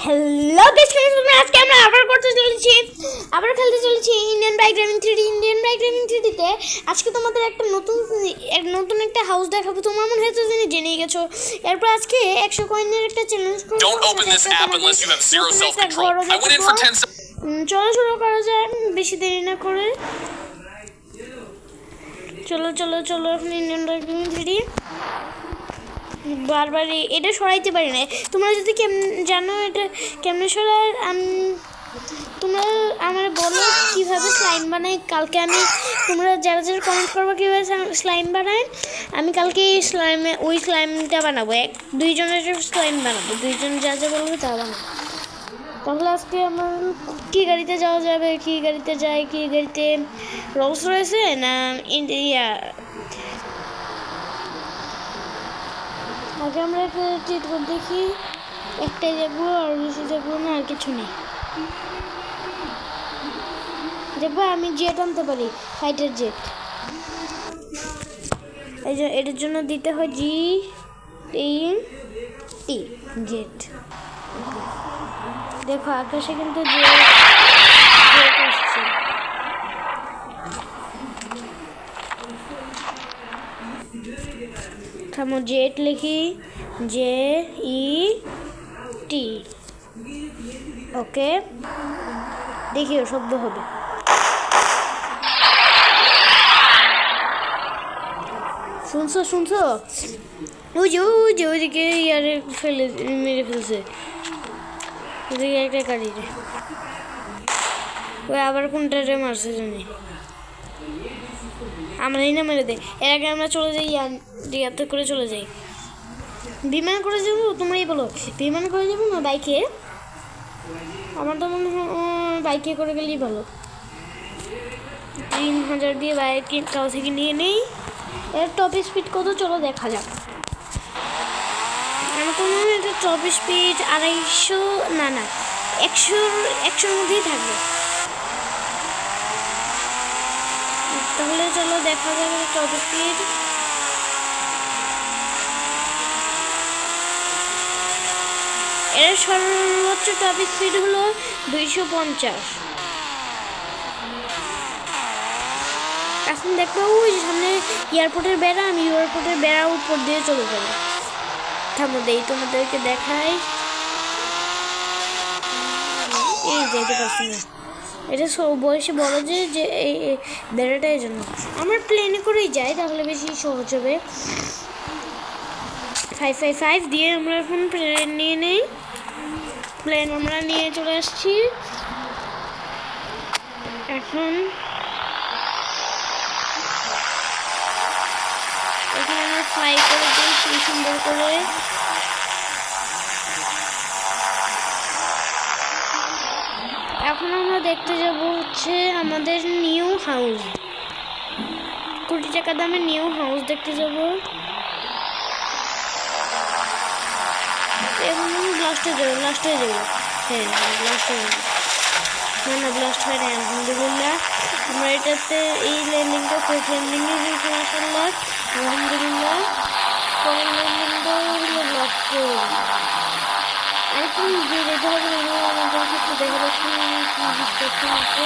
Hello guys, আজকে আমরা আবার খেলতে চলেছি ইন্ডিয়ান বাইক ড্রাইভিং 3D তে। আজকে তোমাদের একটা নতুন একটা হাউস দেখাবো। তোমার মনে হয়তো জেনেই গেছো। এরপর আজকে 100 কয়েনের একটা চ্যালেঞ্জ করব। Don't open this app unless you have zero self-control. I went in for 10 seconds. চলো শুরু করা যায়, বেশি দেরি না করে। চলো এখন ইন্ডিয়ান বাইক ড্রাইভিং 3D বারবার এটা সরাইতে পারি না। তোমরা যদি জানো এটা কেমনে সরাই, তোমরা আমার বলো কীভাবে স্লাইম বানাই। কালকে আমি তোমরা যারা কমেন্ট করবো কীভাবে স্লাইম বানাই, আমি কালকে ওই স্লাইমটা বানাবো। দুইজনের স্লাইম বানাবো, দুইজন যা বলবে তা বানাবো। তাহলে আজকে আমার কী গাড়িতে যাওয়া যাবে, কী গাড়িতে রোলস রয়েছে না ইন্ডিয়া। আগে আমরা একটা চিট কোড দেখি, একটাই দেখবো আর বেশি দেখবো না, আর কিছু নেই। দেখবো আমি জেট আনতে পারি, ফাইটার জেট। এই যে এটার জন্য দিতে হয় GT জেট। দেখো আকাশে কিন্তু জেট আসছে। থামো, জেট লিখি, JET। ওকে, দেখিও শব্দ হবে। শুনছো ওই যে ওইদিকে ইয়ারে মেরে ফেলছে, ওইদিকে একটা গাড়ি রে। ওই আবার কোনটারে মারছে জানি, আমরাই না মেরে দেয়। এর আগে আমরা চলে যাই ইয়াতে করে চলে যাই। বিমান করে যাবো, তোমরাই বলো বিমান করে যাবো না বাইকে। আমার তো মনে হয় বাইকে করে গেলেই ভালো। 3000 দিয়ে বাইক কাউ থেকে নিয়ে নেই। এর টপ স্পিড কত চলো দেখা যাক। আমার তো মনে হয় এটা টপ স্পিড 250 না 100-100-র মধ্যেই থাকবে। তাহলে চলো দেখা যাবে টপ স্পিড। এর সর্বোচ্চ টপ স্পিড হলো 250। এখন দেখবো ওই সামনে এয়ারপোর্টের বেড়া, আমি এয়ারপোর্টের বেড়ার উপর দিয়ে চলে যাবো। থামো দেই তোমাদেরকে দেখাই। এই যেতে পারছি না, এটা বয়সে বড় যে এই বেড়াটা, এই জন্য আমার প্লেনে করেই যাই, তাহলে বেশি সহজ হবে। 555 দিয়ে আমরা এখন প্লেন নিয়ে নেই। প্লেন আমরা নিয়ে চলে আসছি। এখন এখানে আমরা ফ্লাই করে দিই খুব সুন্দর করে। এখন আমরা দেখতে যাব হচ্ছে আমাদের নিউ হাউস। 1 কোটি টাকা দামের নিউ হাউস দেখতে যাব। এবং ব্লাস্টে যাবো হ্যাঁ ব্লাস্টে যাবো। না ব্লাস্ট হয় না, আলহামদুলিল্লাহ। আমরা এটাতে এই ল্যান্ডিংটা সেফ ল্যান্ডিংয়ে হয়েছে মাশাআল্লাহ, আলহামদুলিল্লাহ। পরের ল্যান্ডিংটা হলো ব্লাস্ট করে আরেকটু দিয়ে যেতে হবে। আমাদের ক্ষেত্রে দেখা যাচ্ছে ডিস্ট্রাকশন আছে।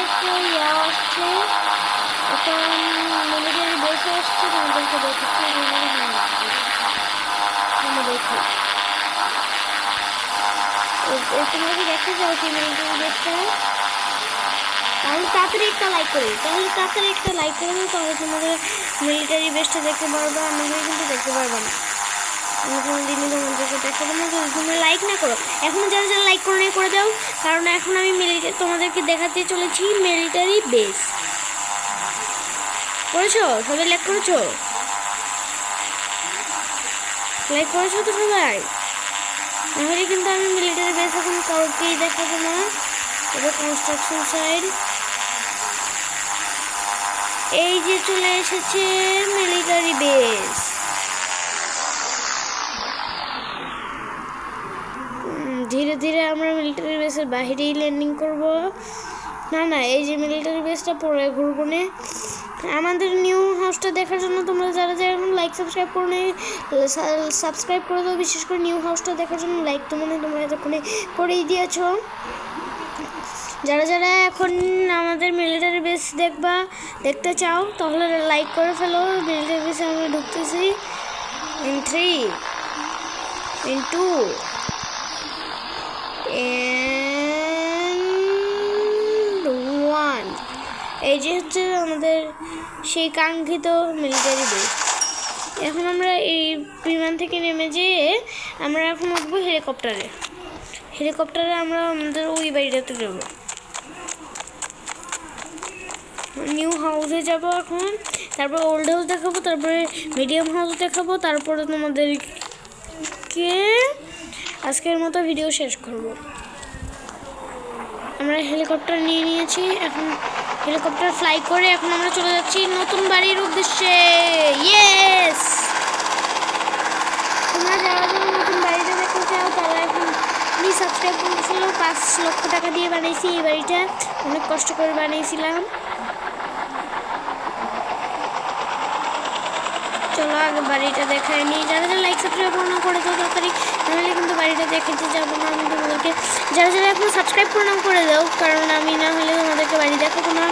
একটা ইয়া আসছে, একটা মিলিটারি বেস আসছে, তোমাদেরকে দেখাচ্ছে। দেখো তোমরা কি দেখতে চাও সেই মিলিটারি বেসটা? তাহলে তাড়াতাড়ি একটা লাইক করে দাও, তাহলে তোমাদের মিলিটারি বেসটা দেখতে পারবে। আর নাহলে কিন্তু দেখতে পারবে না। আমি কোনো দিনই তোমাদেরকে দেখাবো না যদি তোমরা লাইক না করো। এখন যারা লাইক করে দাও, কারণ এখন আমি তোমাদেরকে দেখাতে চলেছি মিলিটারি বেস। করেছো সবাই? লাইক করেছো তো সবাই? নাহলে কিন্তু আমি মিলিটারি বেস এখন কাউকেই দেখাবো না। এবার কনস্ট্রাকশন সাইড, এই যে চলে এসেছে মিলিটারি বেস। ধীরে ধীরে আমরা মিলিটারি বেসের বাহিরেই ল্যান্ডিং করব। না এই যে মিলিটারি বেসটা পরে ঘুরবো না। আমাদের নিউ হাউসটা দেখার জন্য তোমরা যারা যারা এখন লাইক সাবস্ক্রাইব করে দাও। বিশেষ করে নিউ হাউসটা দেখার জন্য লাইক তোমরা এতক্ষণে করেই দিয়েছো। যারা যারা এখন আমাদের মিলিটারি বেস দেখতে চাও তাহলে লাইক করে ফেলো। মিলিটারি বেসে আমরা ঢুকতেছি in 3 in 2 and 1। এই যে হচ্ছে আমাদের সেই কাঙ্ক্ষিত মিলিটারি বেস। এখন আমরা এই বিমান থেকে নেমে যেয়ে আমরা এখন উঠবো হেলিকপ্টারে আমরা আমাদের ওই বাড়িটাতে যাবো, নিউ হাউসে যাব এখন। তারপর ওল্ড হাউস দেখাবো, তারপরে মিডিয়াম হাউস দেখাবো, তারপরে তোমাদেরকে আজকের মতো ভিডিও শেষ করব। আমরা হেলিকপ্টার নিয়ে নিয়েছি, এখন হেলিকপ্টার ফ্লাই করে এখন আমরা চলে যাচ্ছি নতুন বাড়ির উদ্দেশ্যে। ইয়েস, তোমরা যারা যারা নতুন বাড়িটা দেখতে চাও তারা এখন প্লিজ সাবস্ক্রাইব করে ফেলো। 5 লক্ষ টাকা দিয়ে বানিয়েছি এই বাড়িটা, অনেক কষ্ট করে বানিয়েছিলাম। চলো আগে বাড়িটা দেখায় নিই। যারা যারা লাইক সাবস্ক্রাইব না করে দাও তাড়াতাড়ি, নাহলে কিন্তু বাড়িটা দেখাতে যাবো না আমি তোমাদেরকে। যারা যারা এখন সাবস্ক্রাইব করে দাও, কারণ আমি না হলে তোমাদেরকে বাড়ি দেখাবো না।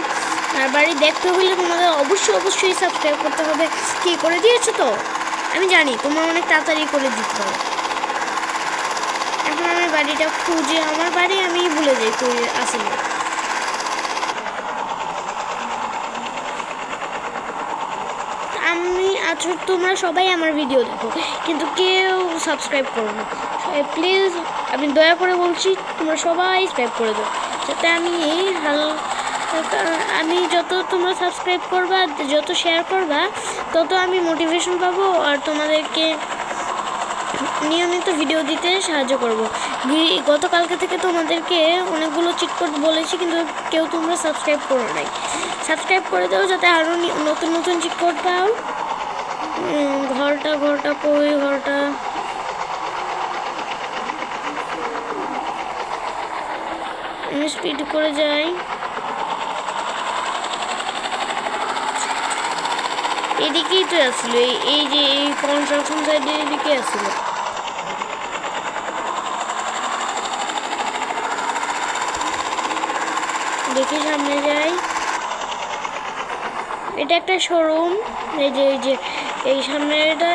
আর বাড়ি দেখতে হলে তোমাদের অবশ্যই সাবস্ক্রাইব করতে হবে। কি করে দিয়েছো তো আমি জানি, তোমরা অনেক তাড়াতাড়ি করে দিতে পারো। এখন আমি বাড়িটা খুঁজে, আমার বাড়ি আমি ভুলে যাই কই আসলে। তোমরা সবাই আমার ভিডিও দেখো কিন্তু কেউ সাবস্ক্রাইব করো না। প্লিজ আমি দয়া করে বলছি তোমরা সবাই সাবস্ক্রাইব করে দাও, যাতে আমি যত তোমরা সাবস্ক্রাইব করবা, যত শেয়ার করবা, তত আমি মোটিভেশন পাবো আর তোমাদেরকে নিয়মিত ভিডিও দিতে সাহায্য করব। গতকালকে থেকে তোমাদেরকে অনেকগুলো চিট কোড বলেছি কিন্তু কেউ তোমরা সাবস্ক্রাইব করো নাই। সাবস্ক্রাইব করে দাও যাতে আরও নতুন চিট কোড পাও। ঘরটা কই, ঘরটা আমি স্পিড করে যাই। এদিকেই তো আসলো, এই যে এই কনস্ট্রাকশন সাইডের এদিকে আসলো। দেখি সামনে যাই। এটা একটা শোরুম, এই সামনে এটা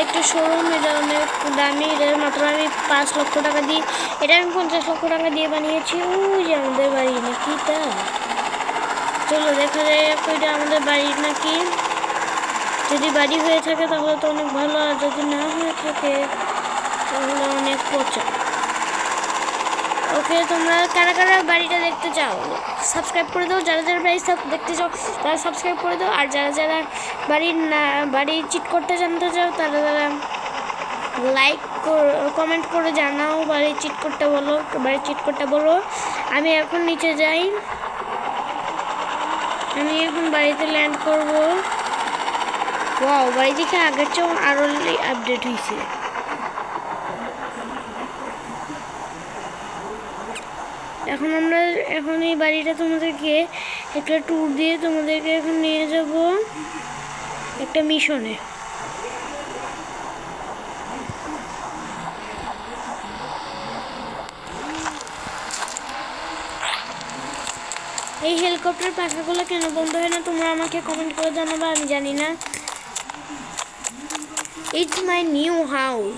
একটা শোরুম। এটা অনেক দামি, এটা মাত্র আমি 5 লক্ষ টাকা দিয়ে, এটা আমি 50 লক্ষ টাকা দিয়ে বানিয়েছি। ওই যে আমাদের বাড়ি নাকি তা, চলো দেখা যায় এটা আমাদের বাড়ি নাকি। যদি বাড়ি হয়ে থাকে তাহলে তো অনেক ভালো, আর যদি না হয়ে থাকে তাহলে অনেক পচা। ওকে, তোমরা কারা কারা বাড়িটা দেখতে চাও সাবস্ক্রাইব করে দাও। যারা যারা বাড়ি দেখতে চাও তারা সাবস্ক্রাইব করে দাও। আর যারা যারা বাড়ির চিট করতে জানতে চাও তারা লাইক কমেন্ট করে জানাও বাড়ির চিট কোডটা বলো। আমি এখন নিচে যাই, আমি এখন বাড়িতে ল্যান্ড করব। ওয়াও, বাড়ি দেখে আগের চেয়েও আরও আপডেট হয়েছে। এখন এই বাড়িটা তোমাদেরকে একটা ট্যুর দিয়ে তোমাদেরকে এখন নিয়ে যাব একটা মিশনে। এই হেলিকপ্টার পাখাগুলো কেন বন্ধ হয় না তোমরা আমাকে কমেন্ট করে জানাবা, আমি জানি না। It's my new house.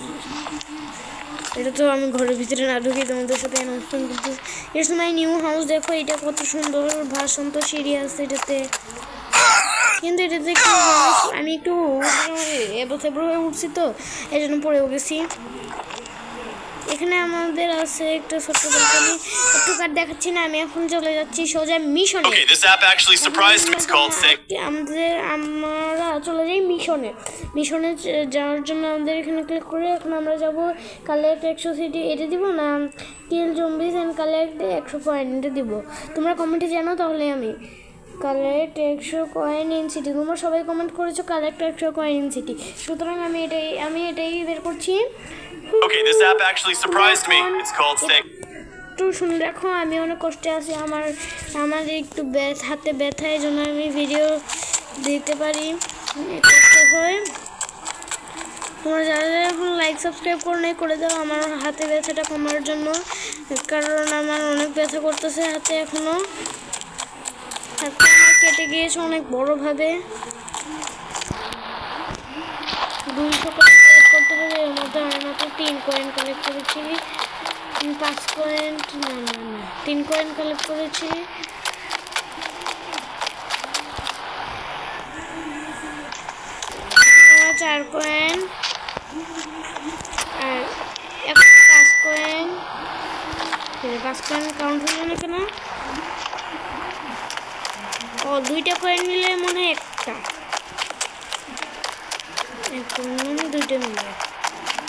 এটা তো আমি ঘরের ভিতরে না ঢুকে তোমাদের সাথে অ্যানাউন্সমেন্ট করতেছি। It's my new house. দেখো এটা কত সুন্দর ভাষণ তো সিঁড়ি আছে এটাতে, কিন্তু এটাতে আমি একটু এবড়ো হয়ে উঠছি তো এই জন্য পড়েও গেছি। এখানে আমাদের আছে একটা ছোট্ট ব্যালকনি, একটু কার দেখাচ্ছি না। আমি এখন চলে যাচ্ছি সোজা মিশনে। Okay, this app actually surprised me. It's called Sig. আমরা চলে যাই মিশনে যাওয়ার জন্য আমাদের এখানে ক্লিক করে এখন আমরা যাব কালেক্ট 100 সিটি। এটা দিব না কিল জম্বিস এন্ড কালেক্ট 100 কয়েন, এটা দিব। তোমরা কমেন্টে জানাও তাহলে আমি কালেক্ট 100 কয়েন ইন সিটি। তোমরা সবাই কমেন্ট করেছো কালেক্ট 100 কয়েন ইন সিটি, সুতরাং আমি এটাই বের করছি। Okay, this app actually surprised me. It's called Stay. একটু শুনে দেখো, আমি অনেক কষ্টে আছি, আমার একটু হাতে ব্যথা, এই জন্য আমি ভিডিও দিতে পারি কষ্ট হয়। তোমরা যারা যারা এখন লাইক সাবস্ক্রাইব করে দাও আমার হাতে ব্যথাটা কমার জন্য, কারণ আমার অনেক ব্যথা করতেছে হাতে, এখনও হাতে আমার কেটে গিয়েছে অনেক বড়োভাবে। 200 কয়েন কালেক্ট করতে হবে, এর মধ্যে আমি মাত্র 3 কয়েন কালেক্ট করেছি, 5 কয়েন না 3 কয়েন কালেক্ট করেছি। আমার 4 কয়েন আর এখন 5 কয়েন। 5 কয়েন কাউন্ট হলো না কেন? ও 2টা কয়েন মিলে মনে হয় একটা, দুইটা মিলে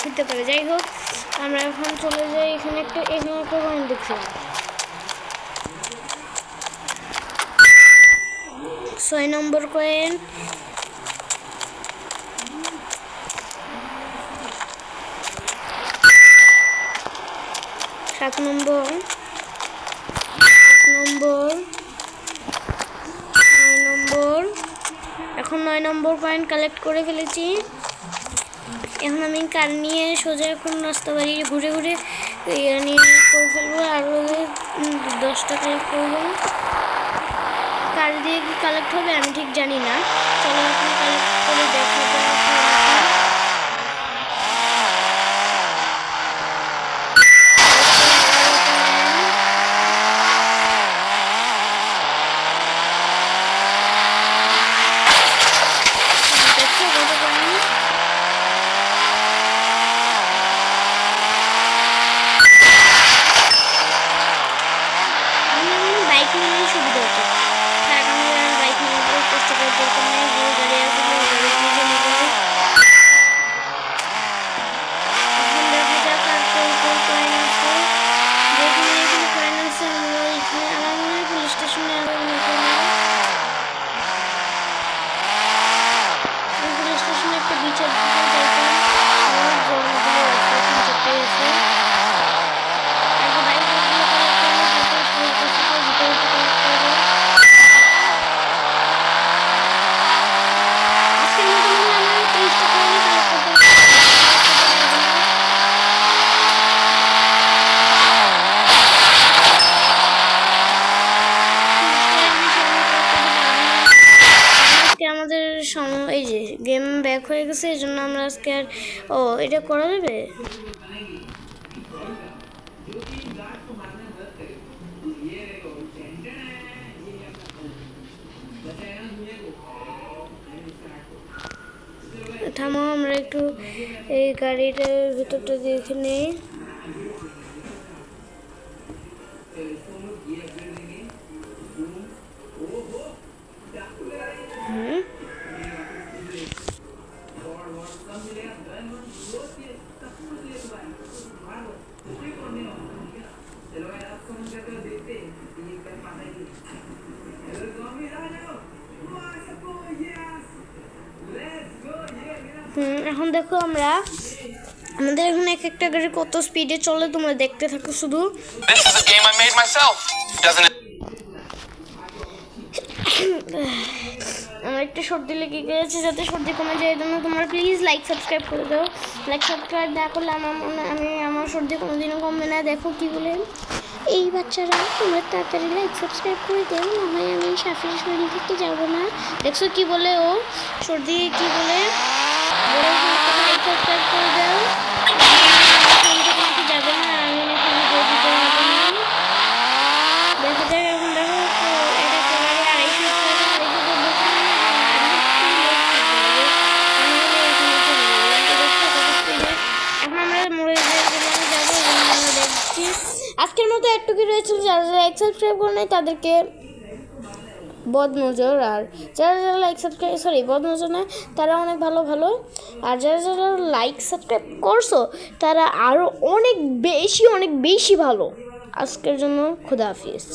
হতে পারে। যাই হোক, আমরা এখন চলে যাই। এখানে একটা কয়েন দেখছিলাম, 6 নম্বর কয়েন। 7 নম্বর, 8 নম্বর, 9 নম্বর। এখন 9 নম্বর কয়েন কালেক্ট করে ফেলেছি। এখন আমি কার নিয়ে সোজা এখন রাস্তা বাড়ি ঘুরে ঘুরে নিয়ে করে ফেলবো, আরও 10টা কালেক্ট করবো। কার দিয়ে কি কালেক্ট হবে আমি ঠিক জানি না, চলো এখন কালেক্ট করে দেখা যাক। এই যে গেম ব্যাক হয়ে গেছে, এই জন্য আমরা আজকে আর এটা করা যাবে। থামো, আমরা একটু এই গাড়িটার ভিতরটা দেখে নেই। এখন দেখো আমাদের এখন একটা গাড়ি কত স্পিডে চলে তোমরা দেখতে থাকো শুধু। This is a game I made myself. Doesn't it? আমার একটু সর্দি লেগে গেছে, যাতে সর্দি কমে যায় এই জন্য তোমরা প্লিজ লাইক সাবস্ক্রাইব করে দাও। লাইক সাবস্ক্রাইব না করলে আমার সর্দি কোনোদিনও কমবে না। দেখো কি বলে, এই বাচ্চারা তোমরা তাড়াতাড়ি লাইক সাবস্ক্রাইব করে দাও, না হয় আমি সাফির শরীর থেকে যাবো না। দেখছো কি বলে ও, সর্দি কি বলে, লাইক সাবস্ক্রাইব করে দাও, যাবে না, আমি নাকি ভিডিও দিতে পারবো না। দেখা যাক এখন, দেখো এটা একেবারে 250 এখন আমরা মরে যাবো। আমরা দেখছি আজকের মতো একটুকুই রয়েছে। যারা যারা লাইক সাবস্ক্রাইব করে নেয় তাদেরকে বদনজর, আর যারা যারা লাইক সাবস্ক্রাইব বদনজর নয় তারা অনেক ভালো ভালো, আর যারা যারা লাইক সাবস্ক্রাইব করছো তারা আরও অনেক বেশি ভালো। আজকের জন্য খোদা হাফিজ।